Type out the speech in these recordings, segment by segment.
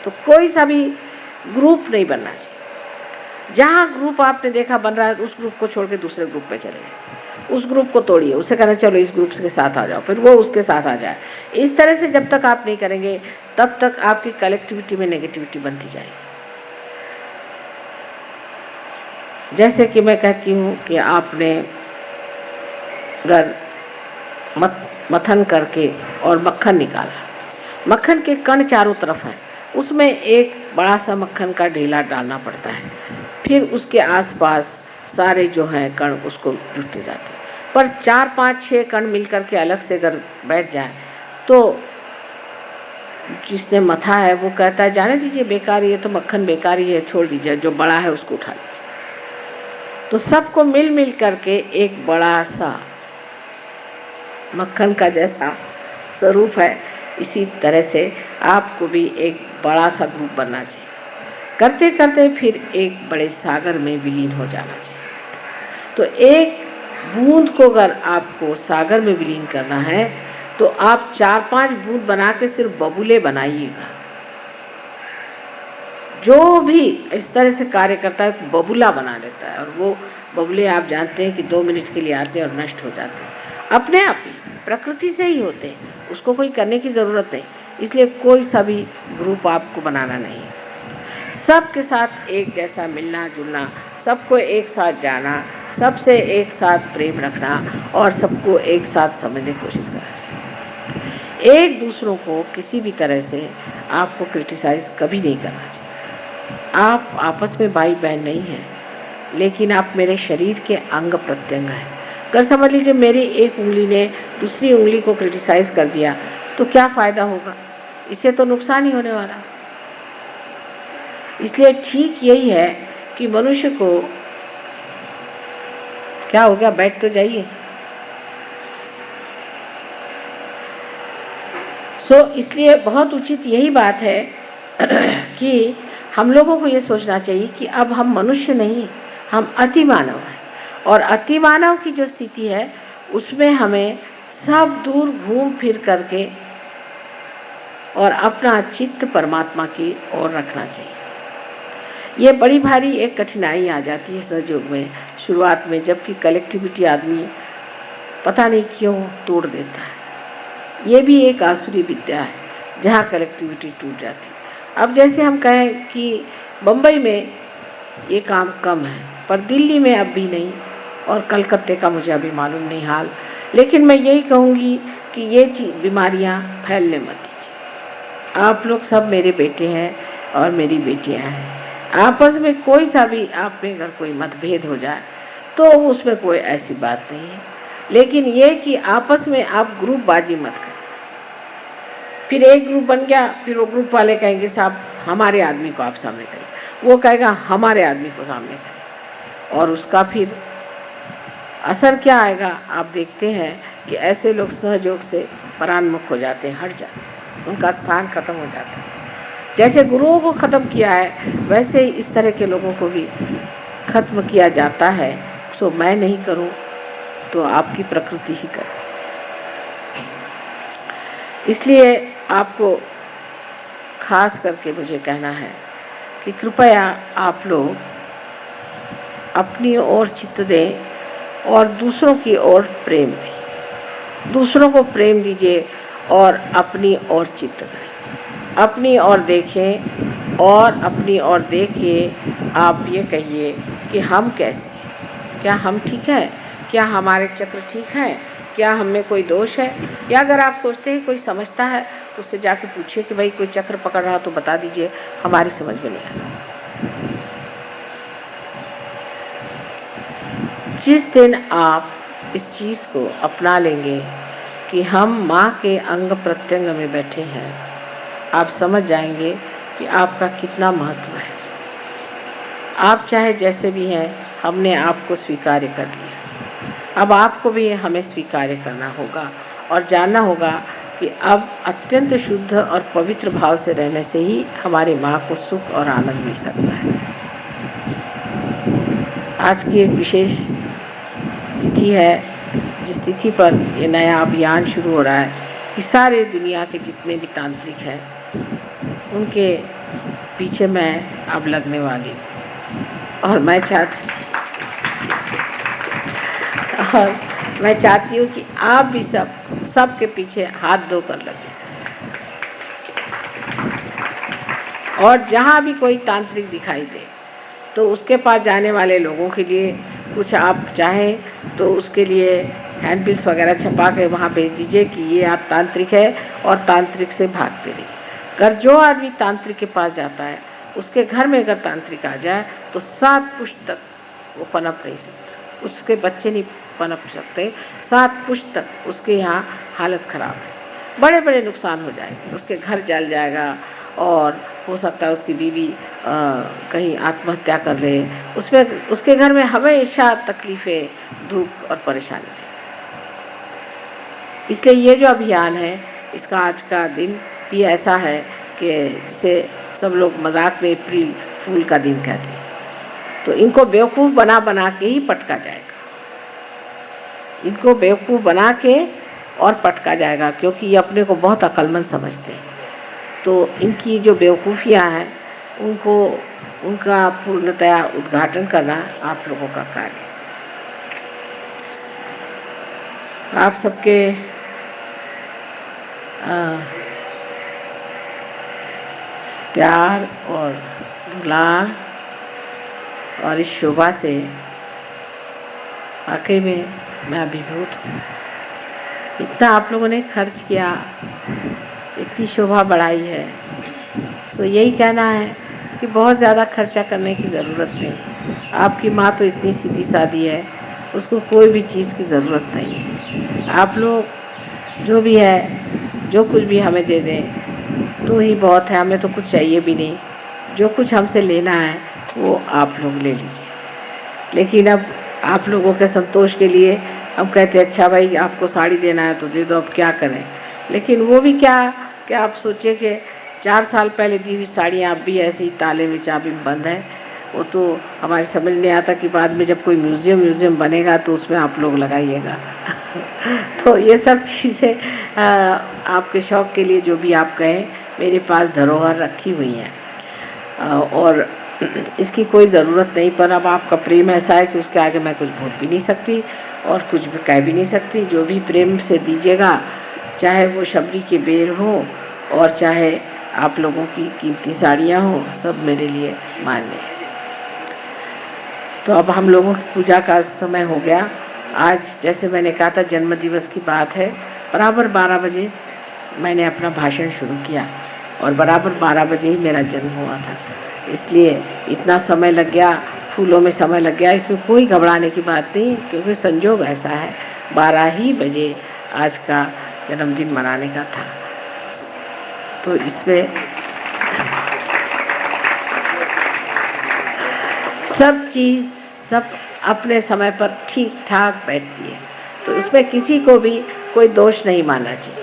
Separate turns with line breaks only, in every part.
तो कोई सा भी ग्रुप नहीं बनना चाहिए। जहाँ ग्रुप आपने देखा बन रहा है उस ग्रुप को छोड़ के दूसरे ग्रुप पे चले जाए, उस ग्रुप को तोड़िए, उससे कहना चलो इस ग्रुप के साथ आ जाओ, फिर वो उसके साथ आ जाए। इस तरह से जब तक आप नहीं करेंगे तब तक आपकी कलेक्टिविटी में नेगेटिविटी बनती जाएगी। जैसे कि मैं कहती हूँ कि आपने अगर मथन करके और मक्खन निकाला, मक्खन के कण चारों तरफ हैं, उसमें एक बड़ा सा मक्खन का ढेला डालना पड़ता है, फिर उसके आसपास सारे जो हैं कण उसको जुटते जाते हैं। पर 4, 5, 6 कण मिलकर के अलग से अगर बैठ जाए तो जिसने मथा है वो कहता है जाने दीजिए, बेकार, ये तो मक्खन बेकार ही है, छोड़ दीजिए, जो बड़ा है उसको उठा लीजिए। तो सबको मिल मिल करके एक बड़ा सा मक्खन का जैसा स्वरूप है, इसी तरह से आपको भी एक बड़ा सा ग्रुप बनना चाहिए। करते करते फिर एक बड़े सागर में विलीन हो जाना चाहिए। तो एक बूंद को अगर आपको सागर में विलीन करना है तो आप 4-5 बूंद बना के सिर्फ बबूले बनाइएगा। जो भी इस तरह से कार्य करता है बबूला बना लेता है, और वो बबूले आप जानते हैं कि 2 मिनट के लिए आते हैं और नष्ट हो जाते हैं, अपने आप ही प्रकृति से ही होते हैं, उसको कोई करने की ज़रूरत नहीं। इसलिए कोई सा भी ग्रुप आपको बनाना नहीं है, सबके साथ एक जैसा मिलना जुलना, सबको एक साथ जाना, सबसे एक साथ प्रेम रखना और सबको एक साथ समझने की कोशिश करना चाहिए। एक दूसरों को किसी भी तरह से आपको क्रिटिसाइज़ कभी नहीं करना चाहिए। आप आपस में भाई बहन नहीं हैं, लेकिन आप मेरे शरीर के अंग प्रत्यंग हैं। अगर समझ लीजिए मेरी एक उंगली ने दूसरी उंगली को क्रिटिसाइज़ कर दिया तो क्या फ़ायदा होगा, इससे तो नुकसान ही होने वाला। इसलिए ठीक यही है कि मनुष्य को क्या हो गया, बैठ तो जाइए। इसलिए बहुत उचित यही बात है कि हम लोगों को ये सोचना चाहिए कि अब हम मनुष्य नहीं, हम अतिमानव हैं, और अतिमानव की जो स्थिति है उसमें हमें सब दूर घूम फिर करके और अपना चित्त परमात्मा की ओर रखना चाहिए। ये बड़ी भारी एक कठिनाई आ जाती है सहयोग में शुरुआत में, जबकि कलेक्टिविटी आदमी पता नहीं क्यों तोड़ देता है। ये भी एक आसुरी विद्या है जहाँ कलेक्टिविटी टूट जाती है। अब जैसे हम कहें कि बम्बई में ये काम कम है, पर दिल्ली में अब भी नहीं, और कलकत्ते का मुझे अभी मालूम नहीं हाल, लेकिन मैं यही कहूँगी कि ये बीमारियाँ फैलने मत दीजिए। आप लोग सब मेरे बेटे हैं और मेरी बेटियाँ हैं, आपस में कोई सा भी आप में अगर कोई मतभेद हो जाए तो उसमें कोई ऐसी बात नहीं है, लेकिन ये कि आपस में आप ग्रुपबाजी मत करें। फिर एक ग्रुप बन गया, फिर वो ग्रुप वाले कहेंगे साहब हमारे आदमी को आप सामने करें, वो कहेगा हमारे आदमी को सामने करें, और उसका फिर असर क्या आएगा आप देखते हैं कि ऐसे लोग सहयोग से परान्मुख हो जाते हैं, हट जाते हैं, उनका स्थान खत्म हो जाता है। जैसे गुरुओं को ख़त्म किया है वैसे ही इस तरह के लोगों को भी खत्म किया जाता है। सो मैं नहीं करूं तो आपकी प्रकृति ही करे। इसलिए आपको खास करके मुझे कहना है कि कृपया आप लोग अपनी ओर चित्त दें और दूसरों की ओर प्रेम दें। दूसरों को प्रेम दीजिए और अपनी ओर चित्त दें, अपनी ओर देखें और अपनी ओर देख के आप ये कहिए कि हम कैसे हैं, क्या हम ठीक हैं, क्या हमारे चक्र ठीक हैं, क्या हम में कोई दोष है। या अगर आप सोचते हैं कोई समझता है तो उससे जाके पूछिए कि भाई कोई चक्र पकड़ रहा तो बता दीजिए, हमारी समझ में नहीं आ रहा। जिस दिन आप इस चीज़ को अपना लेंगे कि हम माँ के अंग प्रत्यंग में बैठे हैं, आप समझ जाएंगे कि आपका कितना महत्व है। आप चाहे जैसे भी हैं, हमने आपको स्वीकार कर लिया, अब आपको भी हमें स्वीकार करना होगा और जानना होगा कि अब अत्यंत शुद्ध और पवित्र भाव से रहने से ही हमारी माँ को सुख और आनंद मिल सकता है। आज की एक विशेष तिथि है, जिस तिथि पर ये नया अभियान शुरू हो रहा है कि सारे दुनिया के जितने भी तांत्रिक हैं उनके पीछे मैं अब लगने वाली हूँ। और मैं चाहती हूँ कि आप भी सबके पीछे हाथ धोकर लगे। और जहाँ भी कोई तांत्रिक दिखाई दे तो उसके पास जाने वाले लोगों के लिए कुछ आप चाहें तो उसके लिए हैंडबिल्स वगैरह छपा के वहाँ भेज दीजिए कि ये आप तांत्रिक है और तांत्रिक से भागते रहिए। अगर जो आदमी तांत्रिक के पास जाता है उसके घर में अगर तांत्रिक आ जाए तो 7 पुश्त तक वो पनप नहीं सकता, उसके बच्चे नहीं पनप सकते। 7 पुश्त तक उसके यहाँ हालत ख़राब है, बड़े बड़े नुकसान हो जाएंगे, उसके घर जल जाएगा और हो सकता है उसकी बीवी कहीं आत्महत्या कर ले। उसमें उसके घर में हमेशा तकलीफ़ें, दुख और परेशानी है। इसलिए ये जो अभियान है इसका आज का दिन भी ऐसा है कि जिसे सब लोग मजाक में अप्रैल फूल का दिन कहते हैं। तो इनको बेवकूफ़ बना बना के ही पटका जाएगा, इनको बेवकूफ़ बना के और पटका जाएगा, क्योंकि ये अपने को बहुत अक्लमंद समझते हैं। तो इनकी जो बेवकूफ़ियाँ हैं उनका पूर्णतया उद्घाटन करना आप लोगों का कार्य है। आप सबके प्यार और दुलार और इस शोभा से वाकई में मैं अभिभूत हूँ। इतना आप लोगों ने खर्च किया, इतनी शोभा बढ़ाई है, सो यही कहना है कि बहुत ज़्यादा खर्चा करने की ज़रूरत नहीं। आपकी माँ तो इतनी सीधी सादी है, उसको कोई भी चीज़ की ज़रूरत नहीं है। आप लोग जो भी है, जो कुछ भी हमें दे दें तो ही बहुत है, हमें तो कुछ चाहिए भी नहीं। जो कुछ हमसे लेना है वो आप लोग ले लीजिए। लेकिन अब आप लोगों के संतोष के लिए हम कहते हैं अच्छा भाई आपको साड़ी देना है तो दे दो, अब क्या करें। लेकिन वो भी क्या आप सोचिए कि 4 साल पहले दी हुई साड़ियाँ अब भी ऐसी ताले में चाबी में बंद है। वो तो हमारे समझ नहीं आता कि बाद में जब कोई म्यूज़ियम बनेगा तो उसमें आप लोग लगाइएगा। तो ये सब चीज़ें आपके शौक़ के लिए जो भी आप कहें, मेरे पास धरोहर रखी हुई हैं और इसकी कोई ज़रूरत नहीं। पर अब आपका प्रेम ऐसा है कि उसके आगे मैं कुछ बोल भी नहीं सकती और कुछ भी कह भी नहीं सकती। जो भी प्रेम से दीजिएगा, चाहे वो शबरी के बेर हो और चाहे आप लोगों की कीमती साड़ियाँ हो, सब मेरे लिए मान्य है। तो अब हम लोगों की पूजा का समय हो गया। आज जैसे मैंने कहा था जन्मदिवस की बात है, बराबर 12 बजे मैंने अपना भाषण शुरू किया और बराबर 12 बजे ही मेरा जन्म हुआ था। इसलिए इतना समय लग गया, फूलों में समय लग गया, इसमें कोई घबराने की बात नहीं, क्योंकि संजोग ऐसा है 12 ही बजे आज का जन्मदिन मनाने का था। तो इसमें सब चीज़ सब अपने समय पर ठीक ठाक बैठती है, तो इसमें किसी को भी कोई दोष नहीं मानना चाहिए।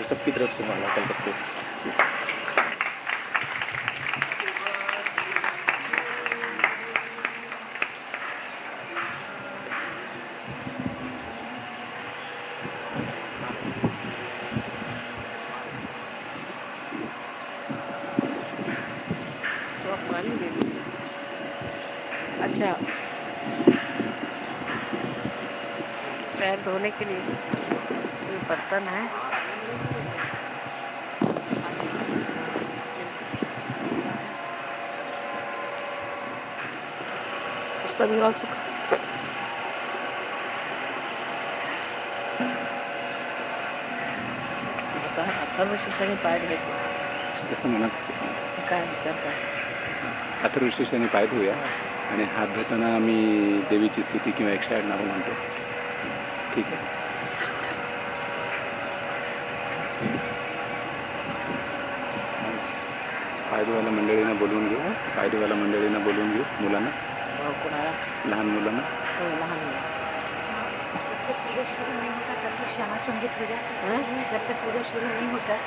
सबकी तरफ से माला कलकत्ते से।
अच्छा, पैर धोने के लिए ये बर्तन है। उसका भी वाल सूखा। अथर्व शीर्षाने पाय धुवायचे
तसं म्हणत असेल
काय विचार काय?
अथर्व शीर्षाने पाय धुया आणि हात धुताना आम्ही देवीची स्तुती किंवा 108 नावं म्हणतो. ठीक आहे. पाय धुवायला मंडळींना बोलवून घेऊ पाय धुवायला मंडळींना बोलवून घेऊ मुलांना
कोणाला
लहान मुलांना
हो, लहान मुलं.
जब तक पूजा शुरू नहीं होता तब तक श्यामा संगीत हो जाता है। जब तक पूजा शुरू नहीं होता